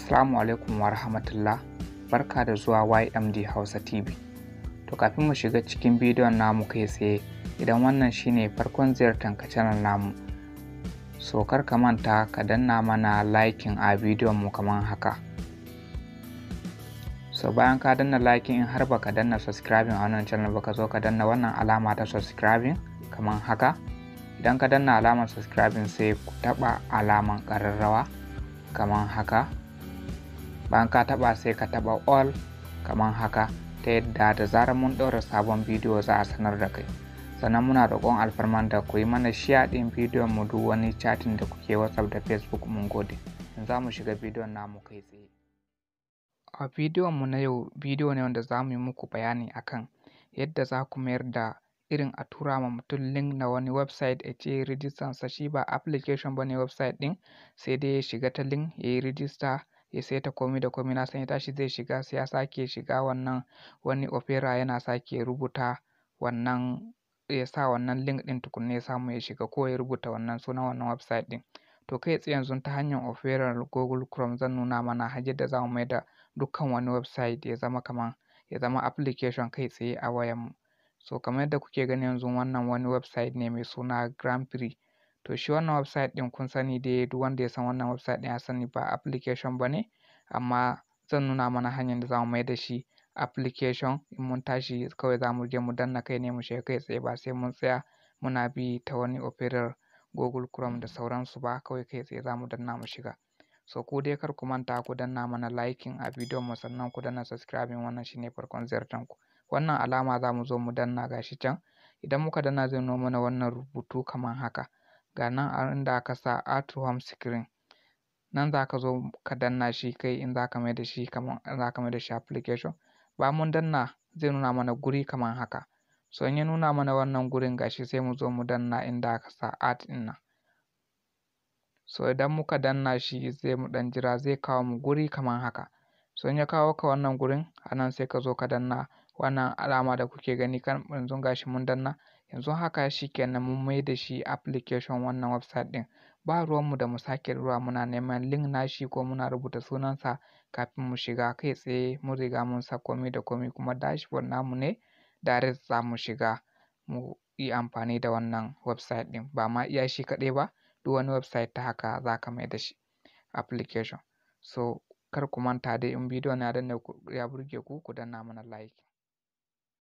Assalamu alaikum wa rahmatullah, barka da zuwa YMD Hausa TV. To kafin mu shiga cikin bidiyon namu kai tsaye, idan wannan shine farkon ziyartar ka channel namu, so kar ka manta ka danna mana liking a bidiyon mu kamar haka. So bayan ka danna liking in har baka danna subscribing a wannan channel ba, ka zo ka danna wannan alama ta subscribing kamar haka. Idan ka danna alamar subscribing sai ku taba alaman ƙararrawa kamar haka. Bayan ka taba sai ka taba all kamar haka, ta yadda da zarar mun ɗaura sabon bidiyo za a sanar da kai. Sannan muna roƙon alfarman da ku yi mana share ɗin bidiyon mu duk wani chatting da kuke WhatsApp da Facebook. Mun gode. Yanzu za mu shiga bidiyon namu kai tsaye. A bidiyon mu na yau, bidiyo ne wanda za mu yi muku bayani akan yadda za ku mayar da irin a tura ma mutum link na wani website ya ce rijistan sa, shi ba application ba ne website ɗin, sai dai ya shiga ta link ya yi rijista ya saita komai da komai. Na san ya tashi zai shiga sai ya sake shiga wannan wani opera yana sake rubuta wannan, ya sa wannan link ɗin tukunna ya samu ya shiga, ko ya rubuta wannan sunan wannan website ɗin. To kai tsaye yanzu ta hanyar opera Google Chrome zan nuna mana yadda za mu mai da dukkan wani website ya zama application kai tsaye a wayar mu. So kamar yadda kuke gani yanzu wannan wani website ne mai suna Grand Prix. To shi wannan website ɗin kun sani dai, duk wanda ya san wannan website ɗin ya sani ba application ba ne, amma zan nuna mana hanyar da za mu mai da shi application. In mun tashi kawai za mu je mu danna kai ne mu shiga kai tsaye, ba sai mun tsaya muna bi ta wani opera Google Chrome da sauransu ba, kawai kai tsaye za mu danna mu shiga. So ku dai kar ku manta ku danna mana liking a bidiyon mu, sannan ku danna subscribing, wannan shine farkon ziyartar ku. Wannan alama za mu zo mu danna gashi can. Idan muka danna zai nuna mana wannan rubutu kamar haka. Ga nan a inda aka sa add to home screen, nan za ka zo ka danna shi kai in za ka mai da shi kamar za ka mai da shi application. Ba mun danna zai nuna mana guri kamar haka. So in ya nuna mana wannan gurin gashi sai mu zo mu danna inda aka sa add ɗin nan. So idan muka danna shi zai mu ɗan jira, zai kawo mu guri kamar haka. So in ya kawo ka wannan gurin, a nan sai ka zo ka danna wannan alama da kuke gani kan yanzu gashi mun danna. Yanzu haka shi kenan mun mai da shi application wannan website ɗin. Ba ruwanmu da mu sake zuwa muna neman link nashi ko muna rubuta sunansa kafin mu shiga, kai tsaye mun riga mun sa komai da komai, kuma dashboard namu ne direct za mu shiga mu yi amfani da wannan website ɗin. Ba ma iya shi kaɗai ba, duk wani website ta haka za ka mai da shi application. So kar ku manta dai in bidiyon ya burge ku, ku danna mana like.